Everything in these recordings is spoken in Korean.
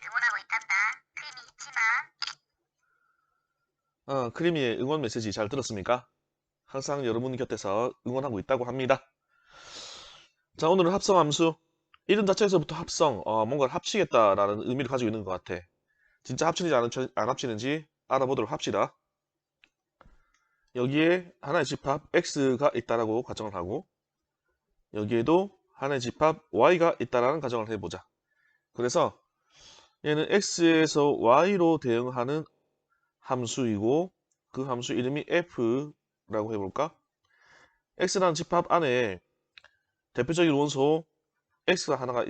응원하고 있단다. 크림이 잊지 마. 크리미의 응원 메시지 잘 들었습니까? 항상 여러분 곁에서 응원하고 있다고 합니다. 자, 오늘은 합성함수. 이름 자체에서부터 합성, 뭔가를 합치겠다라는 의미를 가지고 있는 것 같아. 진짜 합치는지 안 합치는지 알아보도록 합시다. 여기에 하나의 집합 x가 있다라고 가정을 하고, 여기에도 하나의 집합 y가 있다라는 가정을 해보자. 그래서 얘는 x에서 y로 대응하는 함수이고, 그 함수 이름이 f라고 해볼까? x라는 집합 안에 대표적인 원소 x가 하나가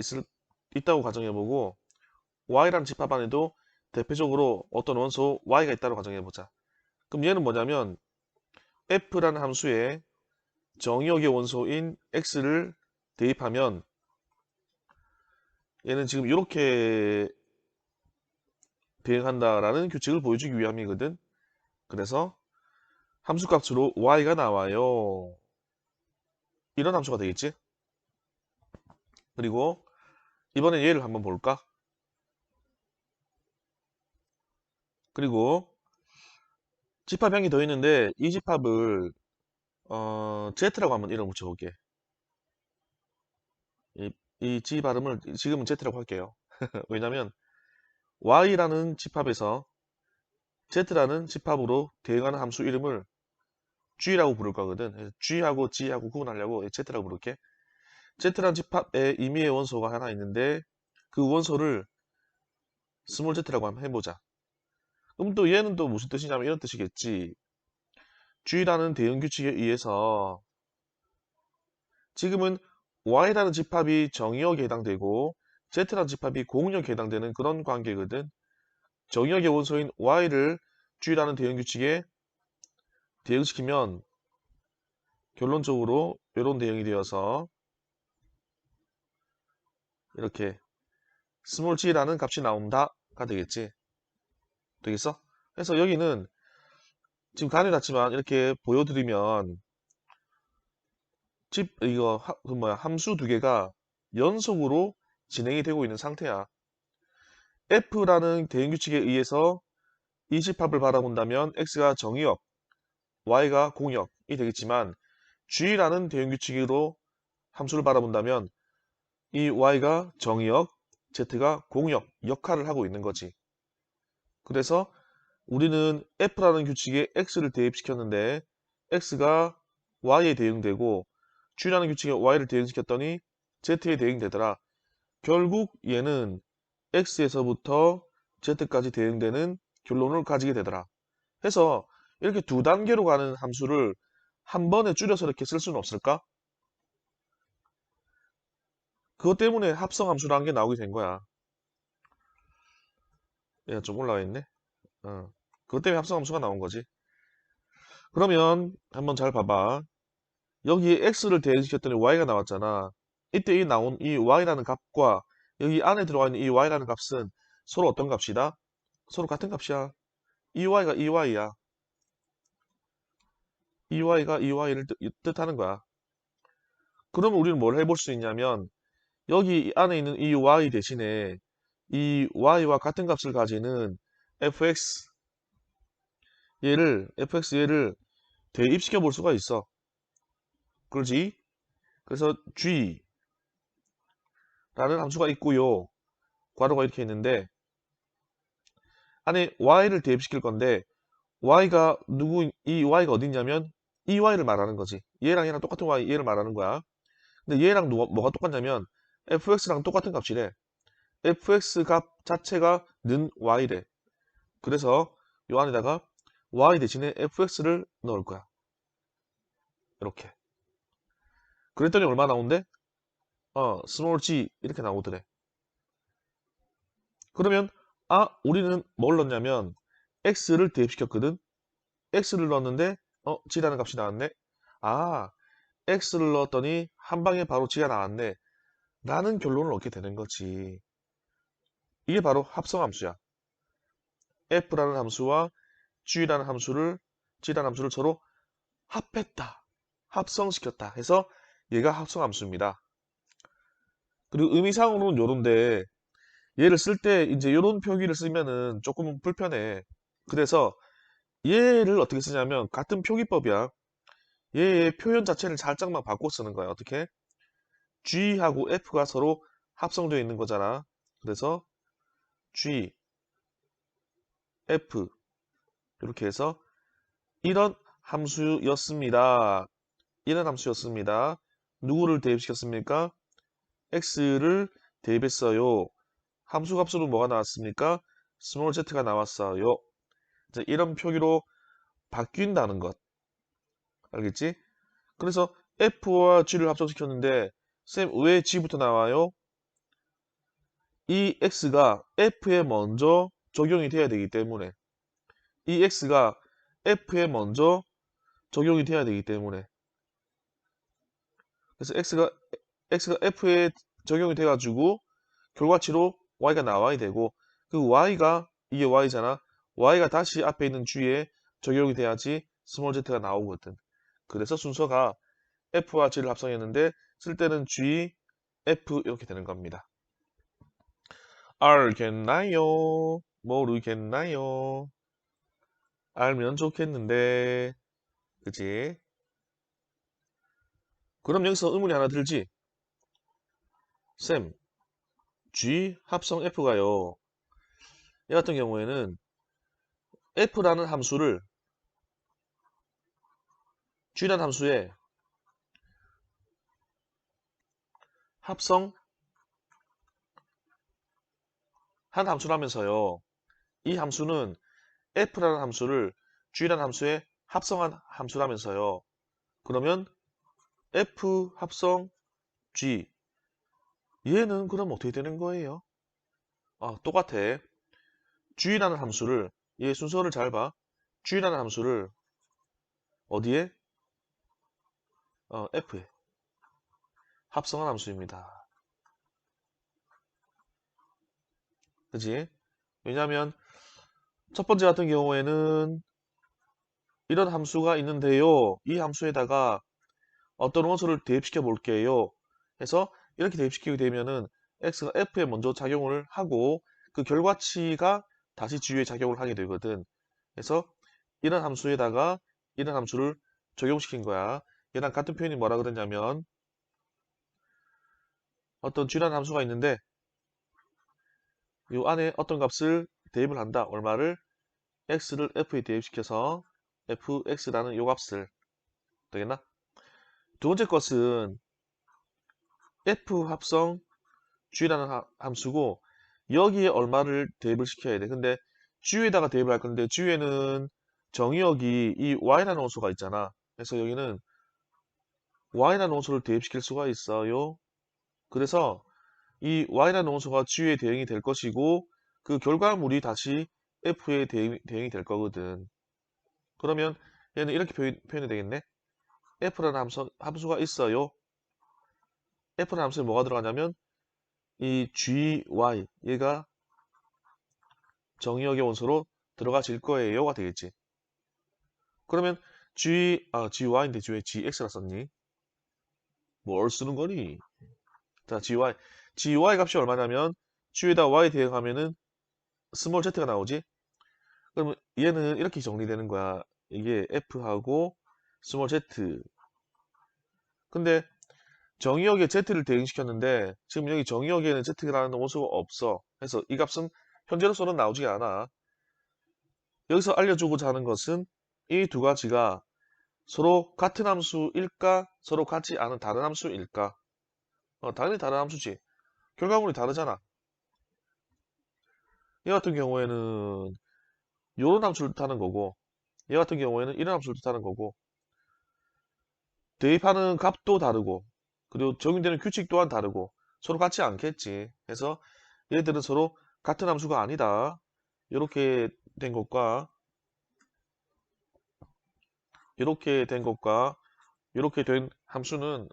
있다고 가정해보고, y라는 집합 안에도 대표적으로 어떤 원소 y가 있다고 가정해보자. 그럼 얘는 뭐냐면 f라는 함수에 정의역의 원소인 x를 대입하면 얘는 지금 이렇게 대응한다라는 규칙을 보여주기 위함이거든. 그래서 함수값으로 y가 나와요. 이런 함수가 되겠지. 그리고 이번에 얘를 한번 볼까? 그리고 집합형이 더 있는데 이 집합을 Z라고 한번 이름 붙여볼게. 이 G 발음을 지금은 Z라고 할게요. 왜냐면 Y라는 집합에서 Z라는 집합으로 대응하는 함수 이름을 G라고 부를 거거든. 그래서 G하고 G하고 구분하려고 Z라고 부를게. Z라는 집합에 임의의 원소가 하나 있는데 그 원소를 스몰 Z라고 한번 해보자. 그럼 또 얘는 또 무슨 뜻이냐면 이런 뜻이겠지. G라는 대응 규칙에 의해서 지금은 Y라는 집합이 정의역에 해당되고 Z라는 집합이 공역에 해당되는 그런 관계거든. 정의역의 원소인 Y를 G라는 대응 규칙에 대응시키면 결론적으로 이런 대응이 되어서 이렇게 스몰 g라는 값이 나온다가 되겠지. 되겠어? 그래서 여기는 지금 간이 났지만 이렇게 보여드리면 함수 두 개가 연속으로 진행이 되고 있는 상태야. F라는 대응규칙에 의해서 이 집합을 바라본다면 X가 정의역, Y가 공역이 되겠지만 G라는 대응규칙으로 함수를 바라본다면 이 Y가 정의역, Z가 공역 역할을 하고 있는 거지. 그래서 우리는 F라는 규칙에 X를 대입시켰는데 X가 Y에 대응되고 G라는 규칙에 Y를 대응시켰더니 Z에 대응되더라. 결국 얘는 X에서부터 Z까지 대응되는 결론을 가지게 되더라. 해서 이렇게 두 단계로 가는 함수를 한 번에 줄여서 이렇게 쓸 수는 없을까? 그것 때문에 합성함수라는 게 나오게 된 거야. 얘가 좀 올라와 있네. 그것 때문에 합성함수가 나온 거지. 그러면 한번 잘 봐봐. 여기에 x를 대응시켰더니 y가 나왔잖아. 이때 나온 이 y라는 값과 여기 안에 들어가 있는 이 y라는 값은 서로 어떤 값이다? 서로 같은 값이야. 이 y가 이 y야. 이 y가 이 y를 뜻하는 거야. 그러면 우리는 뭘 해볼 수 있냐면 여기 안에 있는 이 y 대신에 이 y와 같은 값을 가지는 fx 얘를 대입시켜 볼 수가 있어. 그렇지? 그래서 g라는 함수가 있고요. 괄호가 이렇게 있는데 안에 y를 대입시킬 건데 이 y가 어디 있냐면 이 y를 말하는 거지. 얘랑 똑같은 y 얘를 말하는 거야. 근데 얘랑 뭐가 똑같냐면 fx랑 똑같은 값이래. fx 값 자체가 는 y래. 그래서 요 안에다가 y 대신에 fx를 넣을 거야. 이렇게. 그랬더니 얼마 나온대? 스몰 g 이렇게 나오더래. 그러면 우리는 뭘 넣냐면 x를 대입시켰거든. x를 넣었는데 g라는 값이 나왔네. 아, x를 넣었더니 한 방에 바로 g가 나왔네. 라는 결론을 얻게 되는 거지. 이게 바로 합성함수야. f라는 함수와 g라는 함수를 서로 합했다. 합성시켰다. 해서 얘가 합성함수입니다. 그리고 의미상으로는 요런데 얘를 쓸 때 이제 이런 표기를 쓰면은 조금 불편해. 그래서 얘를 어떻게 쓰냐면 같은 표기법이야. 얘의 표현 자체를 살짝만 바꿔 쓰는 거야. 어떻게? G하고 F가 서로 합성되어 있는 거잖아. 그래서 G, F 이렇게 해서 이런 함수였습니다. 이런 함수였습니다. 누구를 대입시켰습니까? X를 대입했어요. 함수 값으로 뭐가 나왔습니까? 스몰 z가 나왔어요. 이제 이런 표기로 바뀐다는 것. 알겠지? 그래서 F와 G를 합성시켰는데 쌤, 왜 G부터 나와요? 이 X가 F에 먼저 적용이 돼야 되기 때문에 이 X가 F에 먼저 적용이 돼야 되기 때문에 그래서 X가 F에 적용이 돼가지고 결과치로 Y가 나와야 되고 그 Y가 이게 Y잖아. Y가 다시 앞에 있는 G에 적용이 돼야지 스몰 z가 나오거든. 그래서 순서가 F와 G를 합성했는데 쓸 때는 G, F 이렇게 되는 겁니다. 알겠나요? 모르겠나요? 알면 좋겠는데 그치? 그럼 여기서 의문이 하나 들지? 쌤, G 합성 F가요. 이 같은 경우에는 F라는 함수를 G라는 함수에 합성한 함수라면서요. 이 함수는 F라는 함수를 G라는 함수에 합성한 함수라면서요. 그러면 F 합성 G 얘는 그럼 어떻게 되는 거예요? 똑같아. G라는 함수를 얘 순서를 잘 봐. G라는 함수를 어디에? F에 합성한 함수입니다. 그지? 왜냐하면 첫 번째 같은 경우에는 이런 함수가 있는데요. 이 함수에다가 어떤 원소를 대입시켜 볼게요. 해서 이렇게 대입시키게 되면은 x가 f에 먼저 작용을 하고 그 결과치가 다시 g에 작용을 하게 되거든. 그래서 이런 함수에다가 이런 함수를 적용시킨 거야. 얘랑 같은 표현이 뭐라 그러냐면 어떤 g라는 함수가 있는데 이 안에 어떤 값을 대입을 한다. 얼마를? x를 f에 대입시켜서 fx라는 요 값을 되겠나? 두 번째 것은 f 합성 g라는 함수고 여기에 얼마를 대입을 시켜야 돼. 근데 g에다가 대입을 할 건데 g에는 정의역이 이 y라는 원소가 있잖아. 그래서 여기는 y라는 원소를 대입시킬 수가 있어요. 그래서 이 y라는 원소가 g에 대응이 될 것이고 그 결과물이 다시 f에 대응이 될 거거든. 그러면 얘는 이렇게 표현이 되겠네. f라는 함수가 있어요. f라는 함수에 뭐가 들어가냐면 이 gy 얘가 정의역의 원소로 들어가질 거예요가 되겠지. 그러면 gy인데 왜 gx라 썼니? 뭘 쓰는 거니? 자, gy 값이 얼마냐면 g에다 y 대응하면은 스몰 z가 나오지? 그러면 얘는 이렇게 정리되는 거야. 이게 f하고 스몰 z. 근데 정의역에 z를 대응시켰는데 지금 여기 정의역에는 z라는 원소가 없어. 그래서 이 값은 현재로서는 나오지 않아. 여기서 알려주고자 하는 것은 이 두 가지가 서로 같은 함수일까? 서로 같지 않은 다른 함수일까? 당연히 다른 함수지. 결과물이 다르잖아. 얘 같은 경우에는 이런 함수를 뜻하는 거고 얘 같은 경우에는 이런 함수를 뜻하는 거고 대입하는 값도 다르고 그리고 적용되는 규칙 또한 다르고 서로 같지 않겠지. 그래서 얘들은 서로 같은 함수가 아니다. 이렇게 된 것과 이렇게 된 것과 이렇게 된 함수는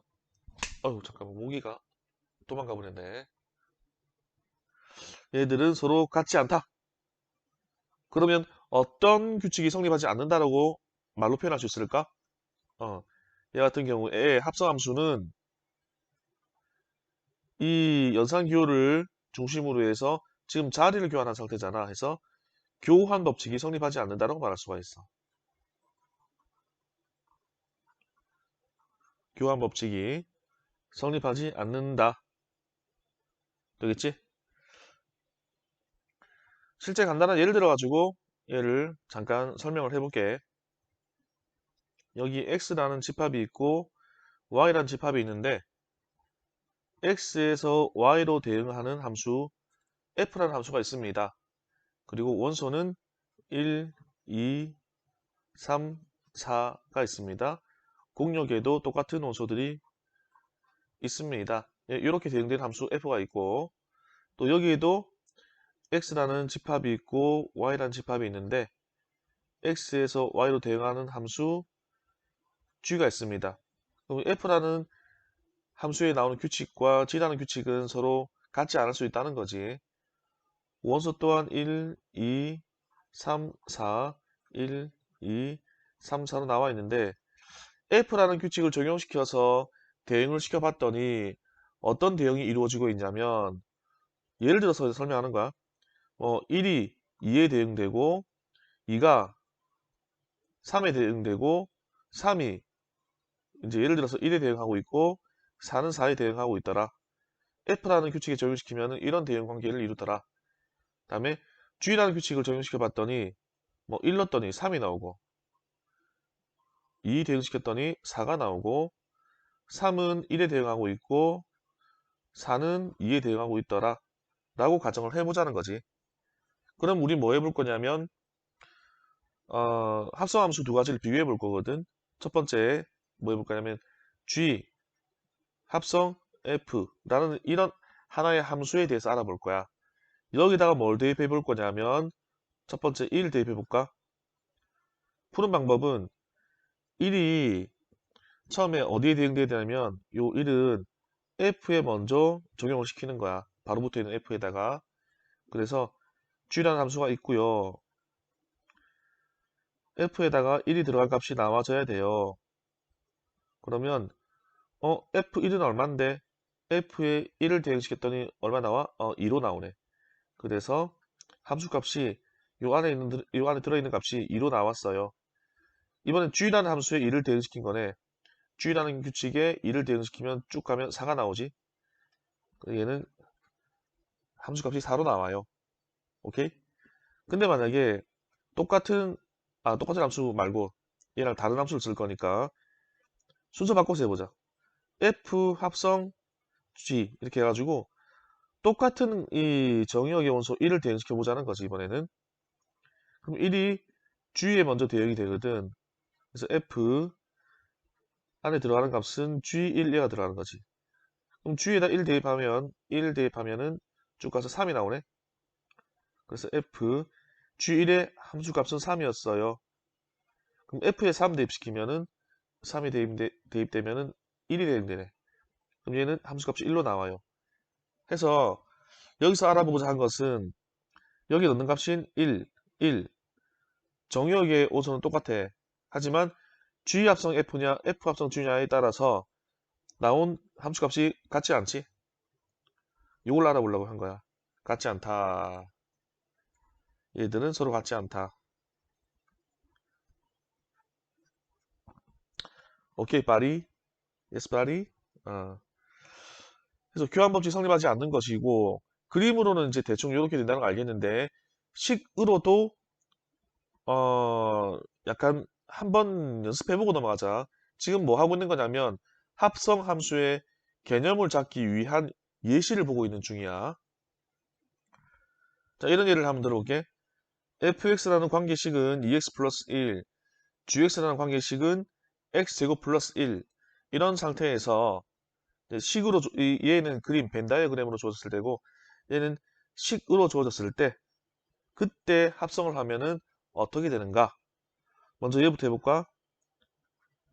잠깐만 모기가 도망가 버렸네. 얘들은 서로 같지 않다. 그러면 어떤 규칙이 성립하지 않는다라고 말로 표현할 수 있을까? 얘 같은 경우에 합성함수는 이 연산기호를 중심으로 해서 지금 자리를 교환한 상태잖아. 해서 교환 법칙이 성립하지 않는다라고 말할 수가 있어. 교환 법칙이 성립하지 않는다. 되겠지? 실제 간단한 예를 들어가지고 얘를 잠깐 설명을 해볼게. 여기 x라는 집합이 있고 y라는 집합이 있는데 x에서 y로 대응하는 함수 f라는 함수가 있습니다. 그리고 원소는 1, 2, 3, 4가 있습니다. 공역에도 똑같은 원소들이 있습니다. 이렇게 대응된 함수 f가 있고 또 여기에도 x라는 집합이 있고 y라는 집합이 있는데 x에서 y로 대응하는 함수 g가 있습니다. 그럼 f라는 함수에 나오는 규칙과 g라는 규칙은 서로 같지 않을 수 있다는 거지. 원소 또한 1, 2, 3, 4, 1, 2, 3, 4로 나와 있는데 f라는 규칙을 적용시켜서 대응을 시켜봤더니 어떤 대응이 이루어지고 있냐면 예를 들어서 설명하는 거야. 1이 2에 대응되고 2가 3에 대응되고 3이 이제 예를 들어서 1에 대응하고 있고 4는 4에 대응하고 있더라. F라는 규칙에 적용시키면 이런 대응 관계를 이루더라. 다음에 G라는 규칙을 적용시켜 봤더니 1 넣었더니 3이 나오고 2 대응시켰더니 4가 나오고 3은 1에 대응하고 있고 4는 2에 대응하고 있더라. 라고 가정을 해보자는 거지. 그럼 우리 뭐 해볼 거냐면 합성함수 두 가지를 비교해 볼 거거든. 첫 번째 뭐 해볼 거냐면 G 합성 F라는 이런 하나의 함수에 대해서 알아볼 거야. 여기다가 뭘 대입해 볼 거냐면 첫 번째 1 대입해 볼까? 푸는 방법은 1이 처음에 어디에 대응돼야 되냐면 요 1은 F에 먼저 적용을 시키는 거야. 바로 붙어 있는 F에다가. 그래서 G라는 함수가 있고요. F에다가 1이 들어갈 값이 나와줘야 돼요. 그러면 F1은 얼만데? F에 1을 대응시켰더니 얼마 나와? 2로 나오네. 그래서 함수값이 요 안에 들어있는 값이 2로 나왔어요. 이번엔 G라는 함수에 2를 대응시킨 거네. G라는 규칙에 2를 대응시키면 쭉 가면 4가 나오지. 얘는 함수값이 4로 나와요. 오케이? 근데 만약에 똑같은 함수 말고 얘랑 다른 함수를 쓸 거니까 순서 바꿔서 해보자. F 합성 G 이렇게 해가지고 똑같은 이 정의역의 원소 1을 대응시켜 보자는 거지 이번에는. 그럼 1이 G에 먼저 대응이 되거든. 그래서 F 안에 들어가는 값은 G1, 얘가 들어가는 거지. 그럼 G에다 1 대입하면은 쭉 가서 3이 나오네. 그래서 F G1의 함수값은 3이었어요. 그럼 F에 3 대입시키면은 3이 대입되면은 1이 대응되네. 그럼 얘는 함수값이 1로 나와요. 해서 여기서 알아보고자 한 것은 여기 넣는 값인 1, 1. 정의역의 오선은 똑같아. 하지만 G 합성 F냐 F 합성 G냐에 따라서 나온 함수값이 같지 않지? 이걸 알아보려고 한 거야. 같지 않다. 얘들은 서로 같지 않다. 오케이, 바리? 예스, 바리? 그래서 교환법칙 성립하지 않는 것이고 그림으로는 이제 대충 이렇게 된다는 걸 알겠는데 식으로도 약간 한번 연습해보고 넘어가자. 지금 뭐 하고 있는 거냐면 합성 함수의 개념을 잡기 위한 예시를 보고 있는 중이야. 자, 이런 예를 한번 들어볼게. fx라는 관계식은 2x 플러스 1, gx라는 관계식은 x제곱 플러스 1 이런 상태에서 식으로 얘는 그림 벤 다이어그램으로 주어졌을 때고 얘는 식으로 주어졌을 때 그때 합성을 하면은 어떻게 되는가? 먼저 얘부터 해볼까?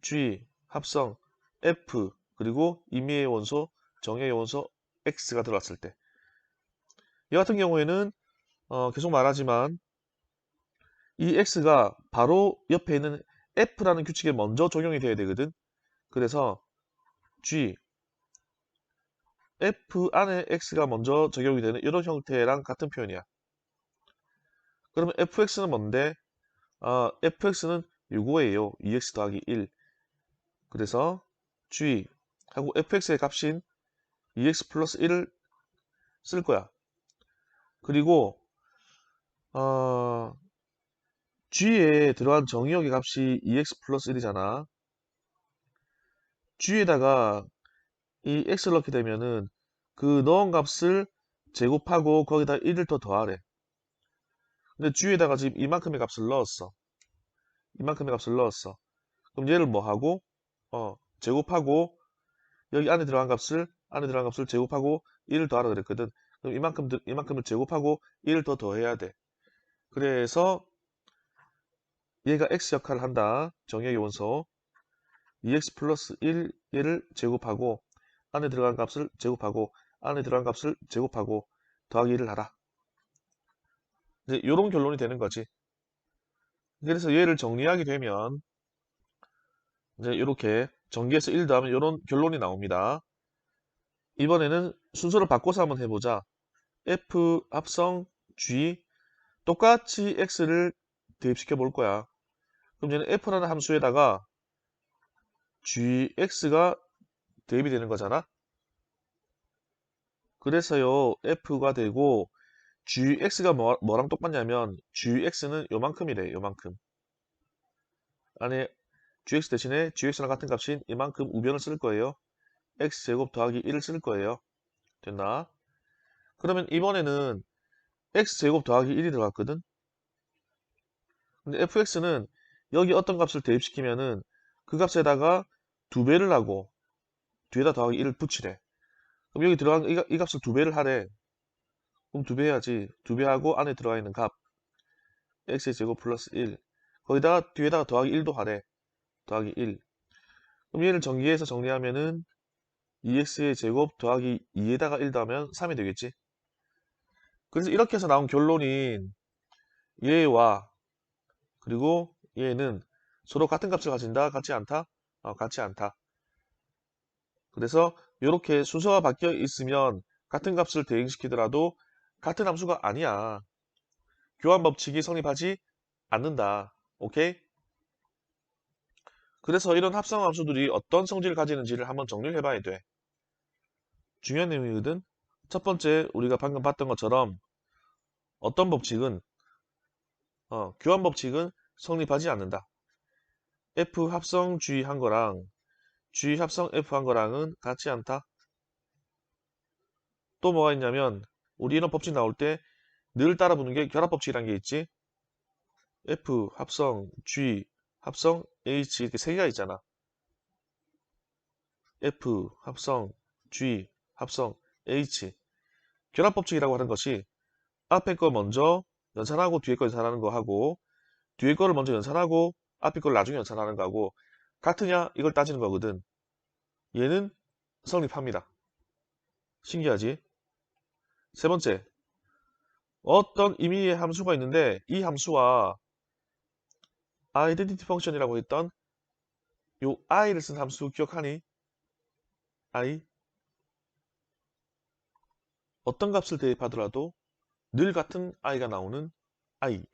G 합성 F 그리고 임의의 원소 정의의 원소 X가 들어갔을 때 이 같은 경우에는 계속 말하지만 이 X가 바로 옆에 있는 F라는 규칙에 먼저 적용이 돼야 되거든. 그래서 G f 안에 x가 먼저 적용이 되는 이런 형태랑 같은 표현이야. 그러면 fx는 뭔데? fx는 요거예요. 2x 더하기 1. 그래서 g 하고 fx의 값인 2x 플러스 1을 쓸 거야. 그리고 g에 들어간 정의역의 값이 2x 플러스 1이잖아. g에다가 이 x를 넣게 되면은 그 넣은 값을 제곱하고 거기다 1을 더 더하래. 근데 g에다가 지금 이만큼의 값을 넣었어. 이만큼의 값을 넣었어. 그럼 얘를 뭐 하고 제곱하고 여기 안에 들어간 값을 제곱하고 1을 더하라 그랬거든. 그럼 이만큼을 제곱하고 1을 더 더해야 돼. 그래서 얘가 x 역할을 한다. 정의의 원소 2x 플러스 1 얘를 제곱하고 안에 들어간 값을 제곱하고 안에 들어간 값을 제곱하고 더하기 1을 하라. 이제 이런 결론이 되는 거지. 그래서 얘를 정리하게 되면 이제 이렇게 전개해서 1 더하면 이런 결론이 나옵니다. 이번에는 순서를 바꿔서 한번 해보자. F 합성 G 똑같이 X를 대입시켜 볼 거야. 그럼 얘는 F라는 함수에다가 GX가 대입이 되는 거잖아. 그래서요 F가 되고 GX가 뭐랑 똑같냐면 GX는 요만큼이래. 요만큼. 안에 GX 대신에 GX랑 같은 값인 이만큼 우변을 쓸 거예요. X제곱 더하기 1을 쓸 거예요. 됐나? 그러면 이번에는 X제곱 더하기 1이 들어갔거든. 근데 fx는 여기 어떤 값을 대입시키면은 그 값에다가 2배를 하고 뒤에다 더하기 1을 붙이래. 그럼 여기 들어간 이 값을 2배를 하래. 그럼 2배 해야지. 2배 하고 안에 들어가 있는 값 x의 제곱 플러스 1 거기다가 뒤에다가 더하기 1도 하래. 더하기 1. 그럼 얘를 전기해서 정리하면은 2x의 제곱 더하기 2에다가 1 더하면 3이 되겠지. 그래서 이렇게 해서 나온 결론인 얘와 그리고 얘는 서로 같은 값을 가진다? 같지 않다? 같지 않다. 그래서 이렇게 순서가 바뀌어 있으면 같은 값을 대응시키더라도 같은 함수가 아니야. 교환 법칙이 성립하지 않는다. 오케이? 그래서 이런 합성 함수들이 어떤 성질을 가지는지를 한번 정리를 해봐야 돼. 중요한 내용이거든. 첫 번째 우리가 방금 봤던 것처럼 어떤 법칙은 교환 법칙은 성립하지 않는다. F 합성 G 한 거랑 G 합성 F 한 거랑은 같지 않다. 또 뭐가 있냐면 우리 이런 법칙 나올 때 늘 따라 부는 게 결합법칙이라는 게 있지. F 합성 G 합성 H 이렇게 세 개가 있잖아. F 합성 G 합성 H 결합법칙이라고 하는 것이 앞에 거 먼저 연산하고 뒤에 거 연산하는 거 하고 뒤에 거를 먼저 연산하고 앞에 걸 나중에 연산하는 거하고 같으냐 이걸 따지는 거거든. 얘는 성립합니다. 신기하지? 세 번째, 어떤 임의의 함수가 있는데 이 함수와 identity function이라고 했던 요 i를 쓴 함수 기억하니? i 어떤 값을 대입하더라도 늘 같은 i가 나오는 i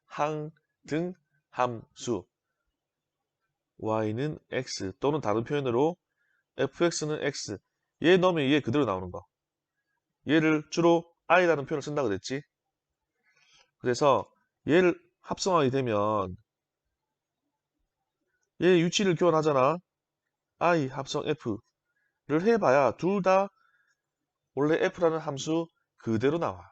항등 함수 y는 x 또는 다른 표현으로 fx는 x 얘 넣으면 얘 그대로 나오는 거 얘를 주로 i라는 표현을 쓴다 그랬지. 그래서 얘를 합성하게 되면 얘 유치를 교환하잖아. i 합성 f를 해봐야 둘 다 원래 f라는 함수 그대로 나와.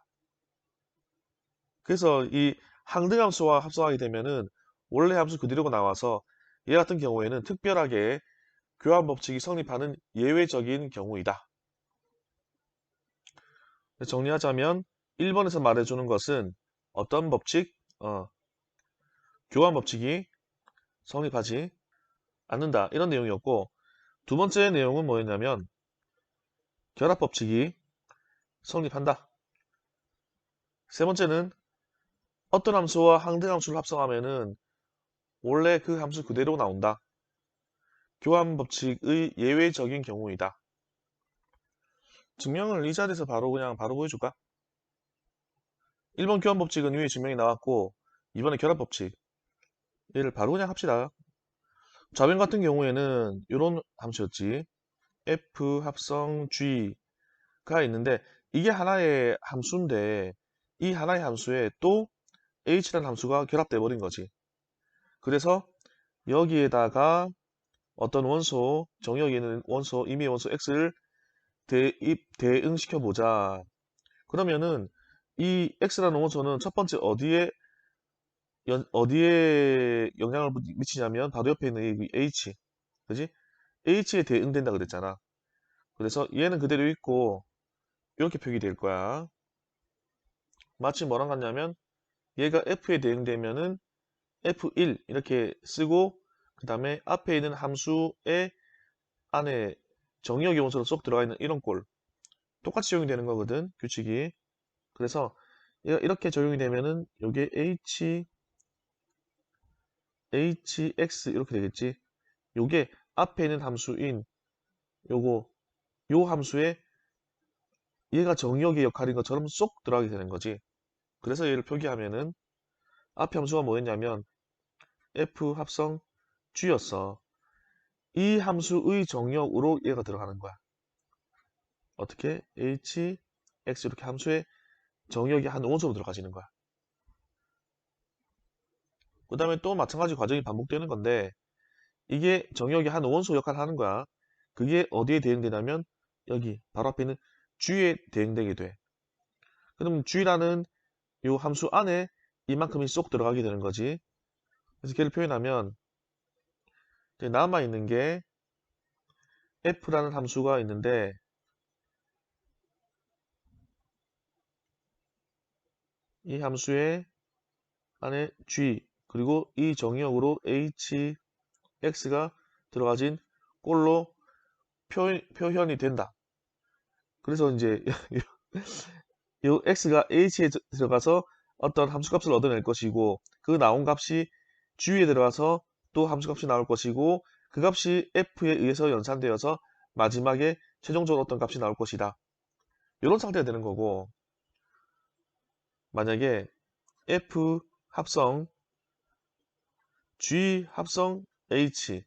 그래서 이 항등함수와 합성하게 되면은 원래 함수 그대로가 나와서 얘 같은 경우에는 특별하게 교환 법칙이 성립하는 예외적인 경우이다. 정리하자면 1번에서 말해주는 것은 어떤 법칙? 교환 법칙이 성립하지 않는다. 이런 내용이었고 두 번째 내용은 뭐였냐면 결합 법칙이 성립한다. 세 번째는 어떤 함수와 항등함수를 합성하면은 원래 그 함수 그대로 나온다. 교환 법칙의 예외적인 경우이다. 증명을 이 자리에서 바로 보여줄까? 1번 교환법칙은 위에 증명이 나왔고 2번의 결합법칙 얘를 바로 그냥 합시다. 좌변 같은 경우에는 이런 함수였지. F 합성 G가 있는데 이게 하나의 함수인데 이 하나의 함수에 또 H라는 함수가 결합돼 버린 거지. 그래서 여기에다가 어떤 원소, 정의역에 있는 원소, 임의의 원소 X를 대응시켜 보자. 그러면은 이 X라는 원소는 첫 번째 어디에 영향을 미치냐면 바로 옆에 있는 이 H, 그지? H에 대응된다 그랬잖아. 그래서 얘는 그대로 있고 이렇게 표기될 거야. 마치 뭐랑 같냐면 얘가 F에 대응되면은 F1 이렇게 쓰고 그 다음에 앞에 있는 함수의 안에 정의역 요소로 쏙 들어가 있는 이런 꼴 똑같이 적용이 되는 거거든 규칙이. 그래서 얘가 이렇게 적용이 되면은 요게 hx 이렇게 되겠지. 요게 앞에 있는 함수인 요거 요 함수에 얘가 정의역의 역할인 것처럼 쏙 들어가게 되는 거지. 그래서 얘를 표기하면은 앞에 함수가 뭐였냐면 f 합성 g였어. 이 함수의 정의역으로 얘가 들어가는 거야. 어떻게? h, x 이렇게 함수의 정의역이 한 원소로 들어가지는 거야. 그 다음에 또 마찬가지 과정이 반복되는 건데 이게 정의역이 한 원소 역할을 하는 거야. 그게 어디에 대응되냐면 여기 바로 앞에 있는 g에 대응되게 돼. 그럼 g라는 이 함수 안에 이만큼이 쏙 들어가게 되는 거지. 그래서 걔를 표현하면 이제 남아있는 게 f라는 함수가 있는데 이 함수의 안에 g 그리고 이 정의역으로 h, x가 들어가진 꼴로 표현이 된다. 그래서 이제 이 x가 h에 들어가서 어떤 함수값을 얻어낼 것이고 그 나온 값이 g에 들어가서 또 함수값이 나올 것이고 그 값이 f에 의해서 연산되어서 마지막에 최종적으로 어떤 값이 나올 것이다. 이런 상태가 되는 거고 만약에 f 합성 g 합성 h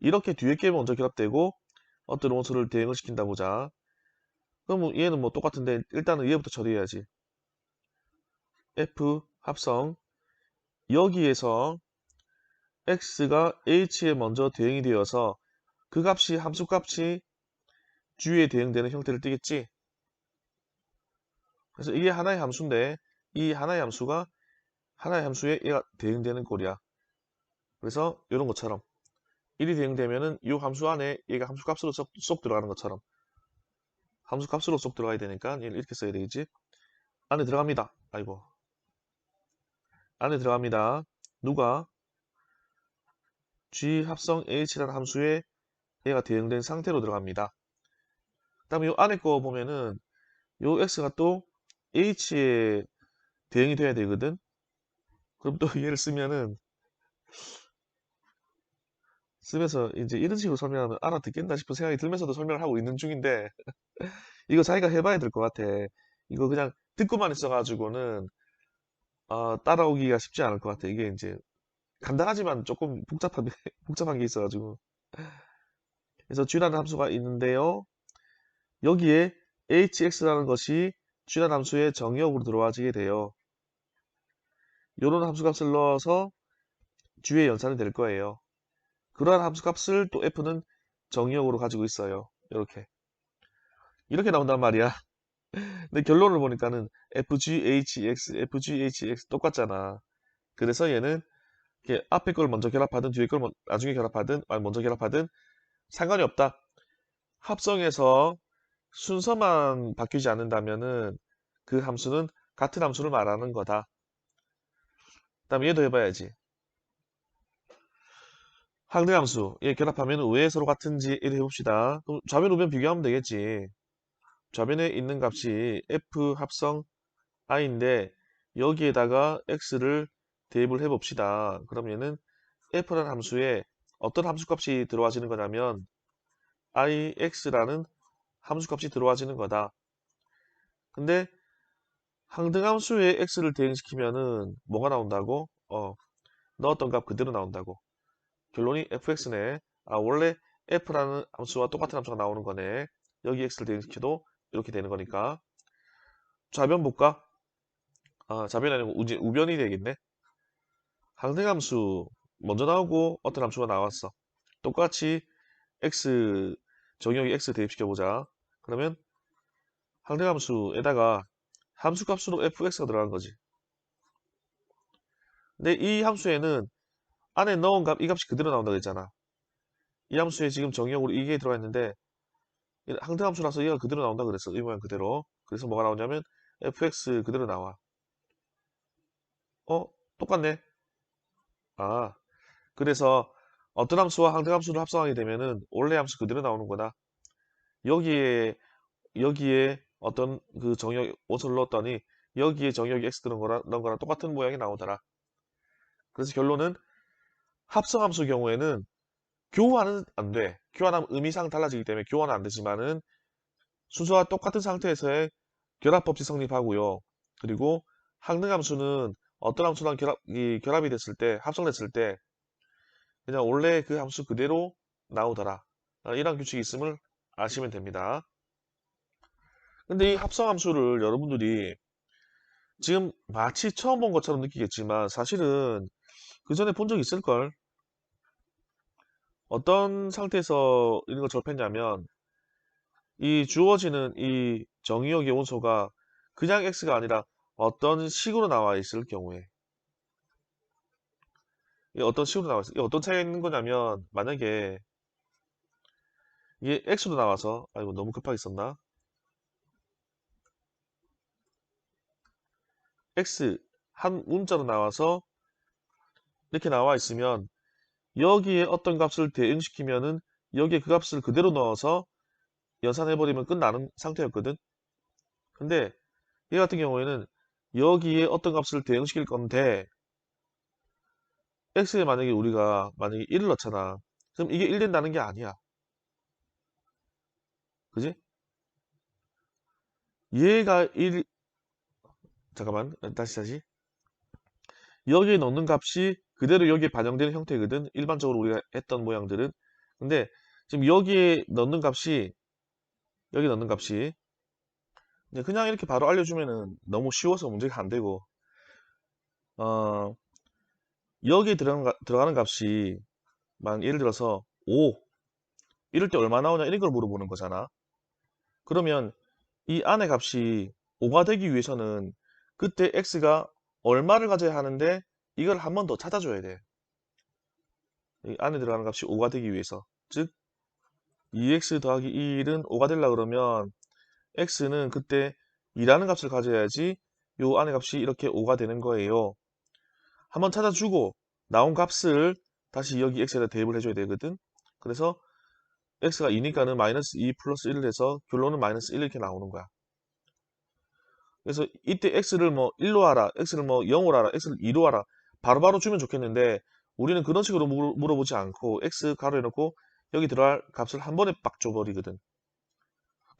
이렇게 뒤에 게 먼저 결합되고 어떤 원소를 대응을 시킨다 보자. 그럼 얘는 뭐 똑같은데 일단은 얘부터 처리해야지. F 합성 여기에서 X가 H에 먼저 대응이 되어서 그 값이 함수값이 G에 대응되는 형태를 띠겠지. 그래서 이게 하나의 함수인데 이 하나의 함수가 하나의 함수에 얘가 대응되는 꼴이야. 그래서 이런 것처럼 1이 대응되면은 이 함수 안에 얘가 함수값으로 쏙 들어가는 것처럼 함수값으로 쏙 들어가야 되니까 얘를 이렇게 써야 되겠지. 안에 들어갑니다. 아이고 안에 들어갑니다. 누가? G 합성 H라는 함수에 얘가 대응된 상태로 들어갑니다. 그 다음에 이 안에 거 보면은 요 X가 또 H에 대응이 돼야 되거든. 그럼 또 얘를 쓰면서 이제 이런 식으로 설명하면 알아듣겠나 싶은 생각이 들면서도 설명을 하고 있는 중인데 이거 자기가 해봐야 될 것 같아. 이거 그냥 듣고만 있어가지고는 따라오기가 쉽지 않을 것 같아. 이게 이제 간단하지만 조금 복잡한 게 있어가지고. 그래서 G라는 함수가 있는데요. 여기에 hx라는 것이 G라는 함수의 정의역으로 들어와지게 돼요. 이런 함수값을 넣어서 G의 연산이 될 거예요. 그러한 함수값을 또 F는 정의역으로 가지고 있어요. 이렇게 나온단 말이야. 근데 결론을 보니까는 FGHX, FGHX 똑같잖아. 그래서 얘는 이렇게 앞에 걸 먼저 결합하든 뒤에 걸 나중에 결합하든 아니 먼저 결합하든 상관이 없다. 합성해서 순서만 바뀌지 않는다면은 그 함수는 같은 함수를 말하는 거다. 그다음에 얘도 해봐야지. 항등함수 얘 결합하면 왜 서로 같은지 이렇게 해봅시다. 그럼 좌변 우변 비교하면 되겠지. 좌변에 있는 값이 f 합성 i인데 여기에다가 x를 대입을 해봅시다. 그러면은 f라는 함수에 어떤 함수값이 들어와지는 거냐면 ix라는 함수값이 들어와지는 거다. 근데 항등함수에 x를 대응시키면은 뭐가 나온다고? 넣었던 값 그대로 나온다고. 결론이 fx네. 원래 f라는 함수와 똑같은 함수가 나오는 거네. 여기 x를 대응시켜도 이렇게 되는 거니까. 좌변 볼까? 좌변이 아니고 우변이 되겠네. 항등함수 먼저 나오고 어떤 함수가 나왔어. 똑같이 x 정의역에 x 대입시켜보자. 그러면 항등함수에다가 함수값으로 fx가 들어간 거지. 근데 이 함수에는 안에 넣은 값, 이 값이 그대로 나온다고 했잖아. 이 함수에 지금 정의역으로 이게 들어가 있는데 항등함수라서 얘가 그대로 나온다 그랬어. 이 모양 그대로. 그래서 뭐가 나오냐면 fx 그대로 나와. 똑같네. 그래서 어떤 함수와 항등함수를 합성하게 되면은 원래 함수 그대로 나오는 거다. 여기에 어떤 그 정의역 옷을 넣었더니 여기에 정의역이 x 넣은 거랑 똑같은 모양이 나오더라. 그래서 결론은 합성함수 경우에는 교환은 안 돼. 교환하면 의미상 달라지기 때문에 교환은 안 되지만은 순서와 똑같은 상태에서의 결합법칙 성립하고요. 그리고 항등함수는 어떤 함수랑 결합이 됐을 때, 합성됐을 때 그냥 원래 그 함수 그대로 나오더라. 이런 규칙이 있음을 아시면 됩니다. 근데 이 합성함수를 여러분들이 지금 마치 처음 본 것처럼 느끼겠지만 사실은 그 전에 본 적 있을걸? 어떤 상태에서 이런 걸 접했냐면 이 주어지는 이 정의역의 온소가 그냥 x가 아니라 어떤 식으로 나와 있을 경우에 이 어떤 식으로 나와 있어? 이 어떤 차이가 있는 거냐면 만약에 이게 x로 나와서 아이고 너무 급하게 썼나? x 한 문자로 나와서 이렇게 나와 있으면 여기에 어떤 값을 대응시키면은 여기에 그 값을 그대로 넣어서 연산해버리면 끝나는 상태였거든. 근데 얘 같은 경우에는 여기에 어떤 값을 대응시킬 건데 x에 만약에 1을 넣잖아. 그럼 이게 1 된다는 게 아니야. 그지? 얘가 1 잠깐만 다시 여기에 넣는 값이 그대로 여기에 반영되는 형태거든. 일반적으로 우리가 했던 모양들은. 근데 지금 여기 넣는 값이 그냥 이렇게 바로 알려주면은 너무 쉬워서 문제가 안 되고 어, 여기에 들어가는 값이 예를 들어서 5 이럴 때 얼마 나오냐 이런 걸 물어보는 거잖아. 그러면 이 안의 값이 5가 되기 위해서는 그때 x가 얼마를 가져야 하는데 이걸 한 번 더 찾아줘야 돼. 이 안에 들어가는 값이 5가 되기 위해서. 즉 2x 더하기 1은 5가 되려고 그러면 x는 그때 2라는 값을 가져야지 요 안의 값이 이렇게 5가 되는 거예요. 한번 찾아주고 나온 값을 다시 여기 x에다 대입을 해줘야 되거든. 그래서 x가 2니까는 마이너스 2 플러스 1을 해서 결론은 마이너스 1 이렇게 나오는 거야. 그래서 이때 x를 뭐 1로 하라, x를 뭐 0으로 하라, x를 2로 하라 바로바로 주면 좋겠는데 우리는 그런 식으로 물어보지 않고 x 가로해놓고 여기 들어갈 값을 한 번에 빡 줘버리거든.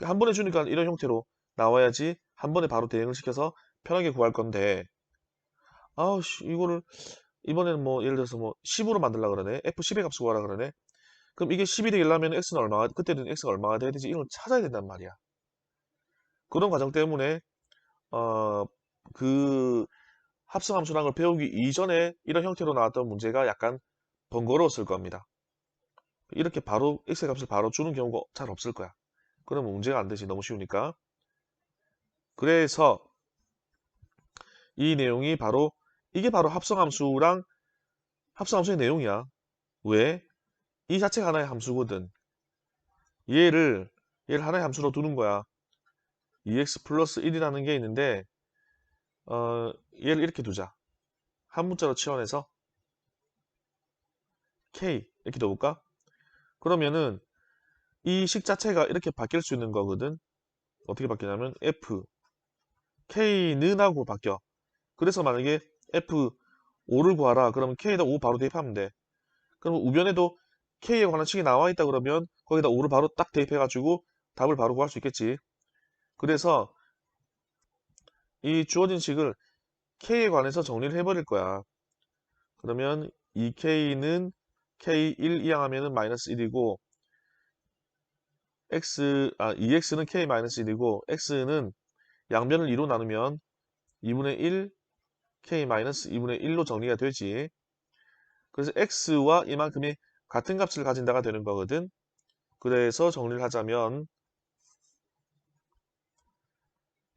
한 번에 주니까 이런 형태로 나와야지 한 번에 바로 대응을 시켜서 편하게 구할 건데 이거를 이번에는 뭐 예를 들어서 뭐 10으로 만들려고 그러네. f10의 값을 구하라 그러네. 그럼 이게 10이 되려면 x는 그때는 x가 얼마가 돼야 되지? 이걸 찾아야 된단 말이야. 그런 과정 때문에 어, 그 합성함수라는 걸 배우기 이전에 이런 형태로 나왔던 문제가 약간 번거로웠을 겁니다. 이렇게 바로 x의 값을 바로 주는 경우가 잘 없을 거야. 그러면 문제가 안 되지. 너무 쉬우니까. 그래서 이 내용이 이게 바로 합성함수의 내용이야. 왜? 이 자체가 하나의 함수거든. 얘를 하나의 함수로 두는 거야. 2x 플러스 1이라는 게 있는데 얘를 이렇게 두자. 한 문자로 치환해서 k 이렇게 넣어볼까? 그러면은 이 식 자체가 이렇게 바뀔 수 있는 거거든. 어떻게 바뀌냐면 f k는 하고 바뀌어. 그래서 만약에 f5를 구하라 그러면 k에다 5 바로 대입하면 돼. 그럼 우변에도 k에 관한 식이 나와 있다 그러면 거기다 5를 바로 딱 대입해가지고 답을 바로 구할 수 있겠지. 그래서 이 주어진 식을 k에 관해서 정리를 해버릴 거야. 그러면 2k는 k1 이항하면은 마이너스 1이고 2x는 k 마이너스 1이고 x는 양변을 2로 나누면 2분의 1 k 마이너스 2분의 1로 정리가 되지. 그래서 x와 이만큼이 같은 값을 가진다가 되는 거거든. 그래서 정리를 하자면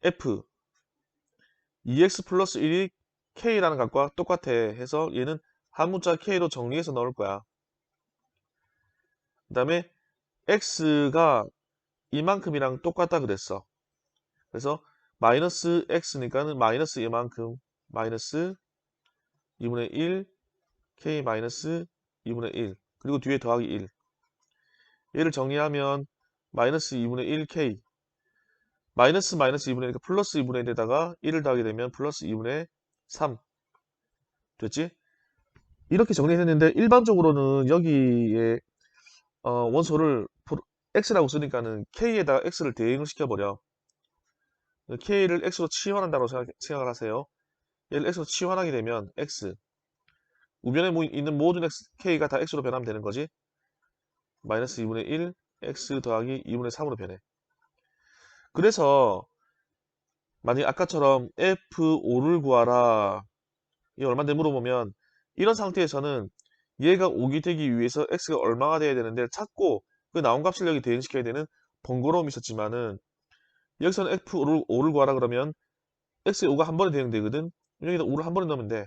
f 2x 플러스 1이 k라는 값과 똑같아 해서 얘는 한 문자 k로 정리해서 넣을 거야. 그 다음에 x가 이만큼이랑 똑같다 그랬어. 그래서 마이너스 x니까는 마이너스 이만큼 마이너스 2분의 1 k 마이너스 2분의 1 그리고 뒤에 더하기 1 얘를 정리하면 마이너스 2분의 1 k 마이너스 마이너스 2분의 1이니까 플러스 2분의 1에다가 1을 더하게 되면 플러스 2분의 3 됐지? 이렇게 정리했는데 일반적으로는 여기에 원소를 x라고 쓰니까는 k에다가 x를 대응을 시켜버려. k를 x로 치환한다고 생각을 하세요. 얘를 x로 치환하게 되면 x 우변에 있는 모든 k가 다 x로 변하면 되는 거지. 마이너스 2분의 1 x 더하기 2분의 3으로 변해. 그래서 만약 아까처럼 f5를 구하라 이 얼마인데 물어보면 이런 상태에서는 얘가 5이 되기 위해서 x가 얼마가 돼야 되는데 찾고 그 나온 값을 여기 대응시켜야 되는 번거로움이 있었지만은 여기서는 f5를 구하라 그러면 x의 5가 한 번에 대응되거든. 여기다 5를 한 번에 넣으면 돼.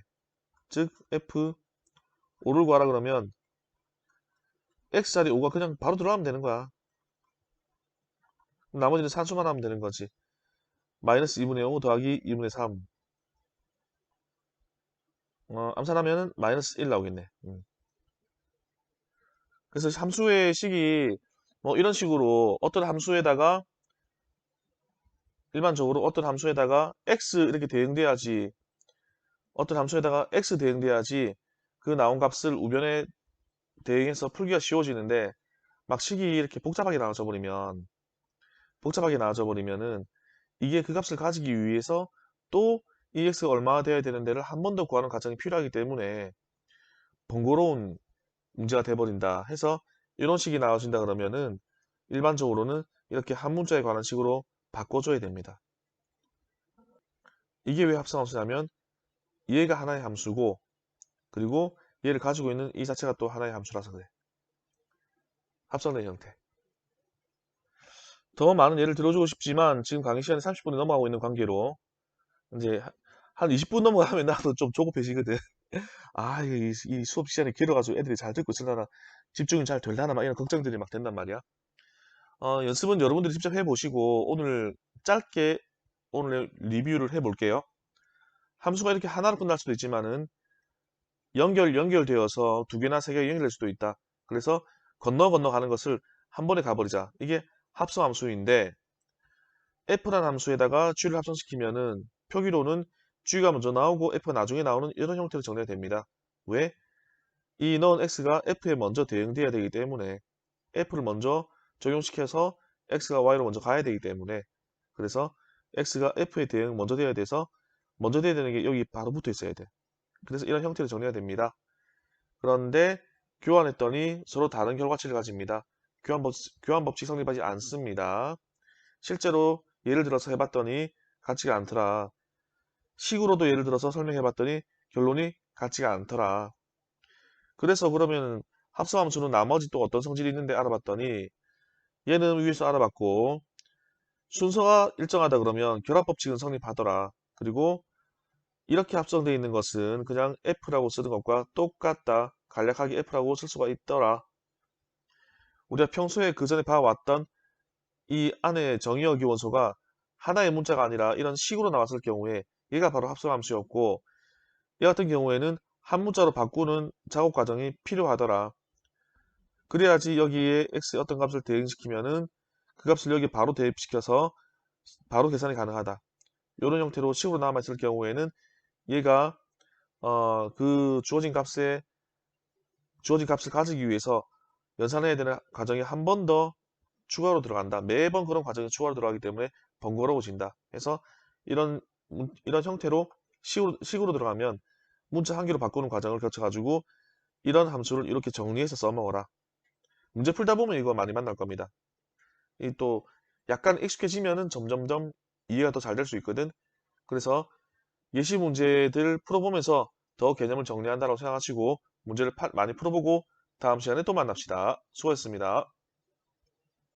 즉 f5를 구하라 그러면 x자리 5가 그냥 바로 들어가면 되는 거야. 나머지는 산수만 하면 되는 거지. 마이너스 2분의 5 더하기 2분의 3 암산하면 마이너스 1 나오겠네. 그래서 함수의 식이 뭐 이런 식으로 어떤 함수에다가 일반적으로 어떤 함수에다가 x 이렇게 대응돼야지 어떤 함수에다가 x 대응돼야지 그 나온 값을 우변에 대응해서 풀기가 쉬워지는데 막 식이 이렇게 복잡하게 나눠져 버리면은 이게 그 값을 가지기 위해서 또 이 x가 얼마나 돼야 되는 데를 한 번 더 구하는 과정이 필요하기 때문에 번거로운 문제가 돼버린다 해서 이런 식이 나와진다 그러면은 일반적으로는 이렇게 한 문자에 관한 식으로 바꿔줘야 됩니다. 이게 왜 합성함수냐면 얘가 하나의 함수고 그리고 얘를 가지고 있는 이 자체가 또 하나의 함수라서 그래. 합성된 형태. 더 많은 예를 들어주고 싶지만 지금 강의 시간이 30분이 넘어가고 있는 관계로 이제 한 20분 넘어가면 나도 좀 조급해지거든. 아, 이 수업 시간이 길어가지고 애들이 잘 듣고 있으려나 집중이 잘 되려나 막 이런 걱정들이 막 된단 말이야. 연습은 여러분들이 직접 해보시고 오늘 짧게 오늘 리뷰를 해볼게요. 함수가 이렇게 하나로 끝날 수도 있지만은 연결되어서 두 개나 세 개가 연결될 수도 있다. 그래서 건너 가는 것을 한 번에 가버리자. 이게 합성함수인데 f라는 함수에다가 g를 합성시키면은 표기로는 g가 먼저 나오고 f가 나중에 나오는 이런 형태로 정리가 됩니다. 왜? 이 넣은 x가 f에 먼저 대응돼야 되기 때문에 f를 먼저 적용시켜서 x가 y로 먼저 가야 되기 때문에 그래서 x가 f에 대응 먼저 돼야 돼서 먼저 돼야 되는 게 여기 바로 붙어 있어야 돼. 그래서 이런 형태로 정리가 됩니다. 그런데 교환했더니 서로 다른 결과치를 가집니다. 교환법칙 성립하지 않습니다. 실제로 예를 들어서 해봤더니 같지가 않더라. 식으로도 예를 들어서 설명해봤더니 결론이 같지가 않더라. 그래서 그러면 합성함수는 나머지 또 어떤 성질이 있는데 알아봤더니 얘는 위에서 알아봤고 순서가 일정하다 그러면 결합법칙은 성립하더라. 그리고 이렇게 합성되어 있는 것은 그냥 F라고 쓰는 것과 똑같다. 간략하게 F라고 쓸 수가 있더라. 우리가 평소에 그 전에 봐왔던 이 안에 정의어 기원소가 하나의 문자가 아니라 이런 식으로 나왔을 경우에 얘가 바로 합성함수였고 이 같은 경우에는 한 문자로 바꾸는 작업 과정이 필요하더라. 그래야지 여기에 x의 어떤 값을 대응시키면은 그 값을 여기 바로 대입시켜서 바로 계산이 가능하다. 이런 형태로 식으로 남아있을 경우에는 얘가 그 주어진 값을 가지기 위해서 연산해야 되는 과정이 한 번 더 추가로 들어간다. 매번 그런 과정이 추가로 들어가기 때문에 번거로워진다. 그래서 이런 이런 형태로 식으로 들어가면 문자 한 개로 바꾸는 과정을 거쳐가지고 이런 함수를 이렇게 정리해서 써먹어라. 문제 풀다 보면 이거 많이 만날 겁니다. 이 또 약간 익숙해지면은 점점점 이해가 더 잘 될 수 있거든. 그래서 예시 문제들 풀어보면서 더 개념을 정리한다고 생각하시고 문제를 많이 풀어보고 다음 시간에 또 만납시다. 수고했습니다.